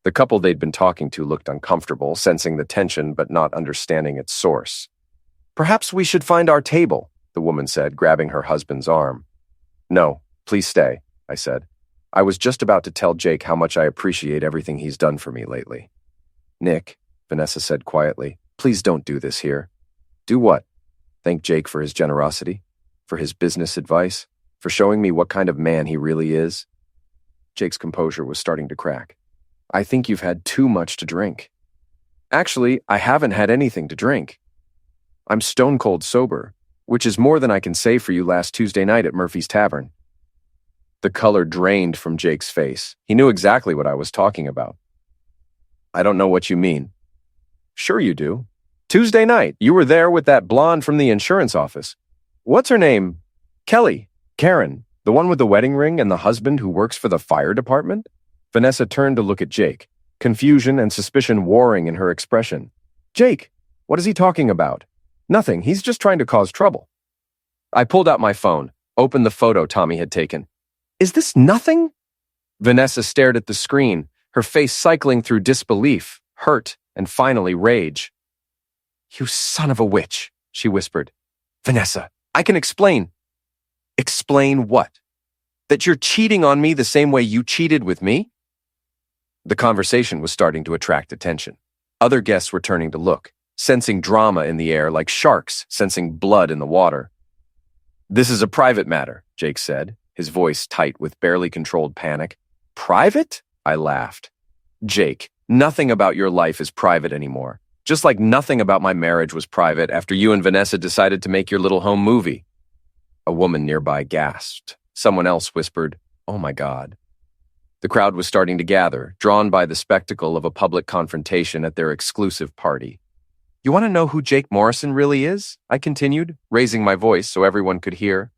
The couple they'd been talking to looked uncomfortable, sensing the tension but not understanding its source. "Perhaps we should find our table," the woman said, grabbing her husband's arm. "No, please stay," I said. I was just about to tell Jake how much I appreciate everything he's done for me lately. "Nick," Vanessa said quietly, "please don't do this here." "Do what?" "Thank Jake for his generosity, for his business advice, for showing me what kind of man he really is." Jake's composure was starting to crack. "I think you've had too much to drink." "Actually, I haven't had anything to drink. I'm stone cold sober, which is more than I can say for you last Tuesday night at Murphy's Tavern." The color drained from Jake's face. He knew exactly what I was talking about. "I don't know what you mean." "Sure you do. Tuesday night, you were there with that blonde from the insurance office. What's her name? Kelly. Karen, the one with the wedding ring and the husband who works for the fire department?" Vanessa turned to look at Jake, confusion and suspicion warring in her expression. "Jake, what is he talking about?" "Nothing, he's just trying to cause trouble." I pulled out my phone, opened the photo Tommy had taken. "Is this nothing?" Vanessa stared at the screen, her face cycling through disbelief, hurt, and finally rage. "You son of a witch," she whispered. "Vanessa, I can explain." "Explain what? That you're cheating on me the same way you cheated with me?" The conversation was starting to attract attention. Other guests were turning to look, sensing drama in the air like sharks sensing blood in the water. "This is a private matter," Jake said, his voice tight with barely controlled panic. "Private?" I laughed. "Jake, nothing about your life is private anymore. Just like nothing about my marriage was private after you and Vanessa decided to make your little home movie." A woman nearby gasped. Someone else whispered, "Oh my God." The crowd was starting to gather, drawn by the spectacle of a public confrontation at their exclusive party. "You want to know who Jake Morrison really is?" I continued, raising my voice so everyone could hear.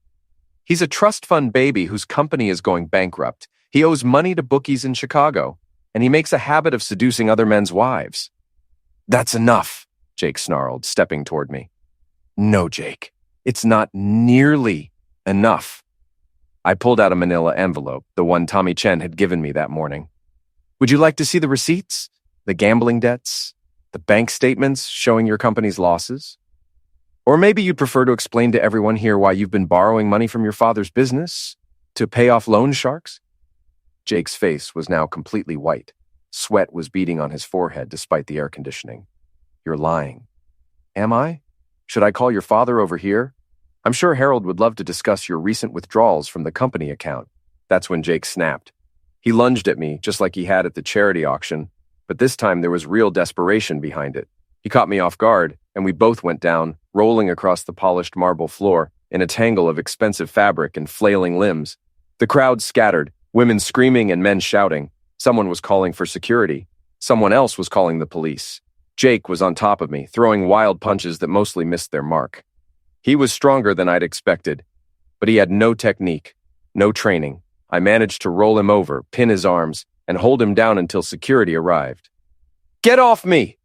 "He's a trust fund baby whose company is going bankrupt. He owes money to bookies in Chicago, and he makes a habit of seducing other men's wives." "That's enough," Jake snarled, stepping toward me. "No, Jake, it's not nearly enough." I pulled out a manila envelope, the one Tommy Chen had given me that morning. "Would you like to see the receipts? The gambling debts? The bank statements showing your company's losses? Or maybe you'd prefer to explain to everyone here why you've been borrowing money from your father's business to pay off loan sharks? Jake's face was now completely white. Sweat was beading on his forehead despite the air conditioning. You're lying. Am I? Should I call your father over here? I'm sure Harold would love to discuss your recent withdrawals from the company account. That's when Jake snapped. He lunged at me, just like he had at the charity auction, but this time there was real desperation behind it. He caught me off guard, and we both went down, rolling across the polished marble floor, in a tangle of expensive fabric and flailing limbs. The crowd scattered, women screaming and men shouting. Someone was calling for security. Someone else was calling the police. Jake was on top of me, throwing wild punches that mostly missed their mark. He was stronger than I'd expected, but he had no technique, no training. I managed to roll him over, pin his arms, and hold him down until security arrived. "Get off me!"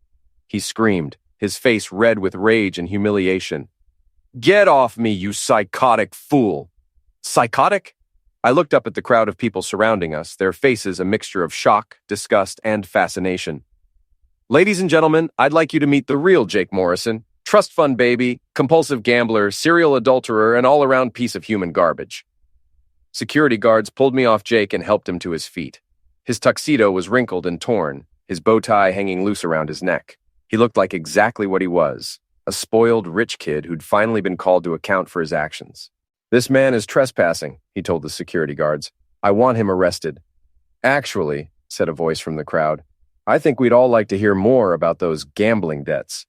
he screamed, his face red with rage and humiliation. "Get off me, you psychotic fool!" Psychotic? I looked up at the crowd of people surrounding us, their faces a mixture of shock, disgust, and fascination. "Ladies and gentlemen, I'd like you to meet the real Jake Morrison, trust fund baby, compulsive gambler, serial adulterer, and all-around piece of human garbage." Security guards pulled me off Jake and helped him to his feet. His tuxedo was wrinkled and torn, his bow tie hanging loose around his neck. He looked like exactly what he was, a spoiled, rich kid who'd finally been called to account for his actions. "This man is trespassing," he told the security guards. "I want him arrested." "Actually," said a voice from the crowd, "I think we'd all like to hear more about those gambling debts."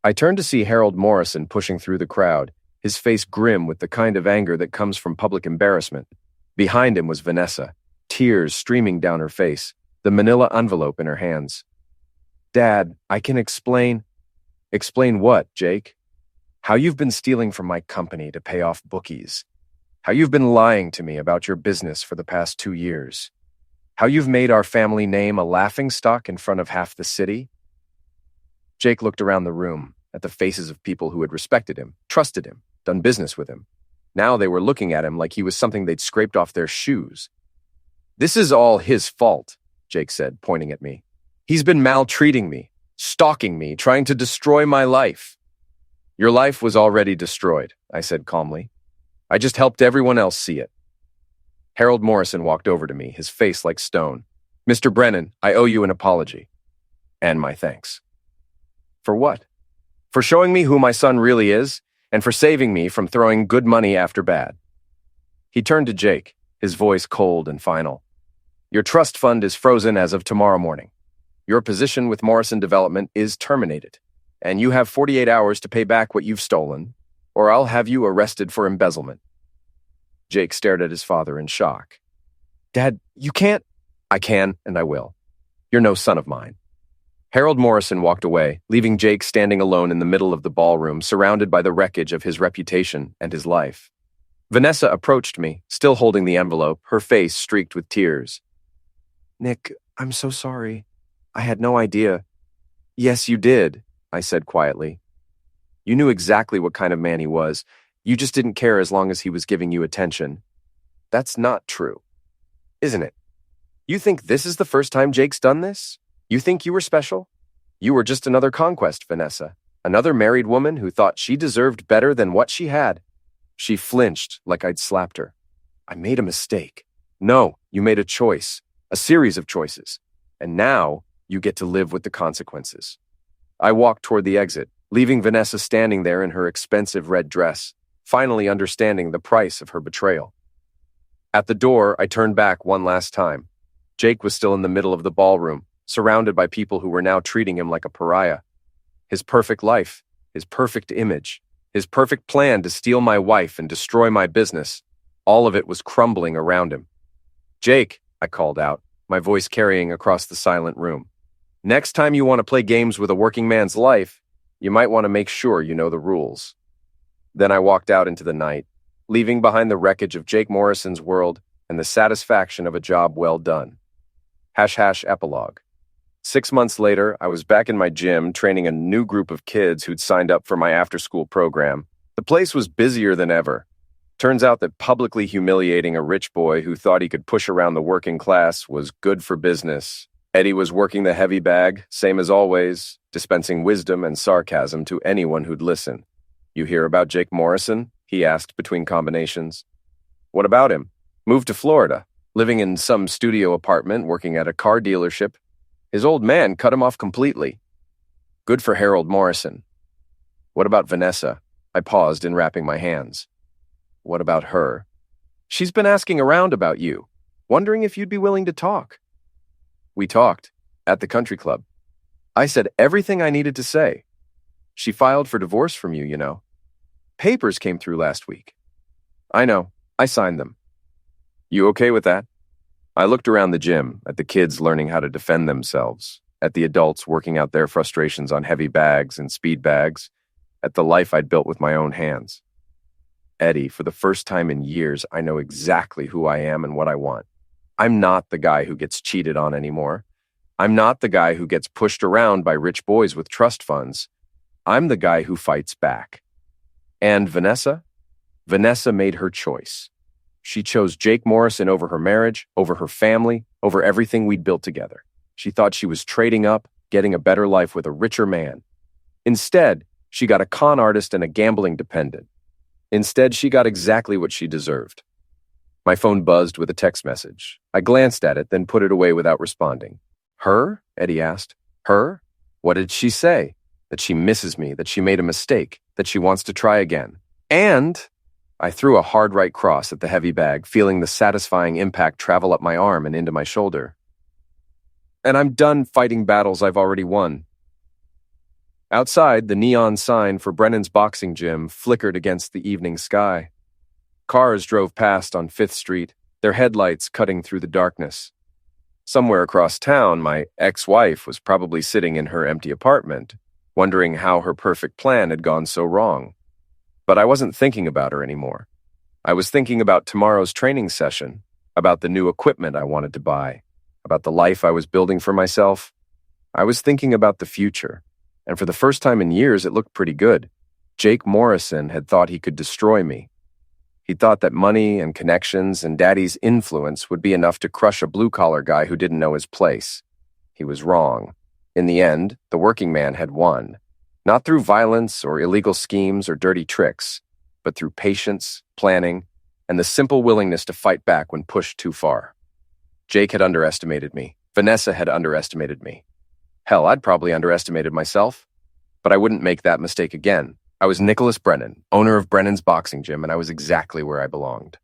I turned to see Harold Morrison pushing through the crowd, his face grim with the kind of anger that comes from public embarrassment. Behind him was Vanessa, tears streaming down her face, the manila envelope in her hands. "Dad, I can explain." "Explain what, Jake?" "How you've been stealing from my company to pay off bookies. How you've been lying to me about your business for the past 2 years. How you've made our family name a laughingstock in front of half the city." Jake looked around the room, at the faces of people who had respected him, trusted him, done business with him. Now they were looking at him like he was something they'd scraped off their shoes. "This is all his fault," Jake said, pointing at me. "He's been maltreating me, stalking me, trying to destroy my life." "Your life was already destroyed," I said calmly. "I just helped everyone else see it." Harold Morrison walked over to me, his face like stone. "Mr. Brennan, I owe you an apology. And my thanks." "For what?" "For showing me who my son really is, and for saving me from throwing good money after bad." He turned to Jake, his voice cold and final. "Your trust fund is frozen as of tomorrow morning. Your position with Morrison Development is terminated, and you have 48 hours to pay back what you've stolen, or I'll have you arrested for embezzlement." Jake stared at his father in shock. "Dad, you can't—" "I can, and I will. You're no son of mine." Harold Morrison walked away, leaving Jake standing alone in the middle of the ballroom, surrounded by the wreckage of his reputation and his life. Vanessa approached me, still holding the envelope, her face streaked with tears. "Nick, I'm so sorry. I had no idea." "Yes, you did," I said quietly. "You knew exactly what kind of man he was. You just didn't care as long as he was giving you attention." "That's not true, isn't it? You think this is the first time Jake's done this? You think you were special? You were just another conquest, Vanessa. Another married woman who thought she deserved better than what she had." She flinched like I'd slapped her. "I made a mistake." "No, you made a choice. A series of choices. And now you get to live with the consequences." I walked toward the exit, leaving Vanessa standing there in her expensive red dress, finally understanding the price of her betrayal. At the door, I turned back one last time. Jake was still in the middle of the ballroom, surrounded by people who were now treating him like a pariah. His perfect life, his perfect image, his perfect plan to steal my wife and destroy my business, all of it was crumbling around him. "Jake," I called out, my voice carrying across the silent room. "Next time you want to play games with a working man's life, you might want to make sure you know the rules." Then I walked out into the night, leaving behind the wreckage of Jake Morrison's world and the satisfaction of a job well done. ## epilogue. 6 months later, I was back in my gym training a new group of kids who'd signed up for my after-school program. The place was busier than ever. Turns out that publicly humiliating a rich boy who thought he could push around the working class was good for business. Eddie was working the heavy bag, same as always, dispensing wisdom and sarcasm to anyone who'd listen. You hear about Jake Morrison? He asked between combinations. What about him? Moved to Florida, living in some studio apartment, working at a car dealership. His old man cut him off completely. Good for Harold Morrison. What about Vanessa? I paused in wrapping my hands. What about her? She's been asking around about you, wondering if you'd be willing to talk. We talked, at the country club. I said everything I needed to say. She filed for divorce from you, you know. Papers came through last week. I know, I signed them. You okay with that? I looked around the gym, at the kids learning how to defend themselves, at the adults working out their frustrations on heavy bags and speed bags, at the life I'd built with my own hands. Eddie, for the first time in years, I know exactly who I am and what I want. I'm not the guy who gets cheated on anymore. I'm not the guy who gets pushed around by rich boys with trust funds. I'm the guy who fights back. And Vanessa? Vanessa made her choice. She chose Jake Morrison over her marriage, over her family, over everything we'd built together. She thought she was trading up, getting a better life with a richer man. Instead, she got a con artist and a gambling dependent. Instead, she got exactly what she deserved. My phone buzzed with a text message. I glanced at it, then put it away without responding. Her? Eddie asked. Her? What did she say? That she misses me, that she made a mistake, that she wants to try again. And I threw a hard right cross at the heavy bag, feeling the satisfying impact travel up my arm and into my shoulder. And I'm done fighting battles I've already won. Outside, the neon sign for Brennan's boxing gym flickered against the evening sky. Cars drove past on 5th Street, their headlights cutting through the darkness. Somewhere across town, my ex-wife was probably sitting in her empty apartment, wondering how her perfect plan had gone so wrong. But I wasn't thinking about her anymore. I was thinking about tomorrow's training session, about the new equipment I wanted to buy, about the life I was building for myself. I was thinking about the future. And for the first time in years, it looked pretty good. Jake Morrison had thought he could destroy me. He thought that money and connections and Daddy's influence would be enough to crush a blue-collar guy who didn't know his place. He was wrong. In the end, the working man had won. Not through violence or illegal schemes or dirty tricks, but through patience, planning, and the simple willingness to fight back when pushed too far. Jake had underestimated me. Vanessa had underestimated me. Hell, I'd probably underestimated myself, but I wouldn't make that mistake again. I was Nicholas Brennan, owner of Brennan's boxing gym, and I was exactly where I belonged.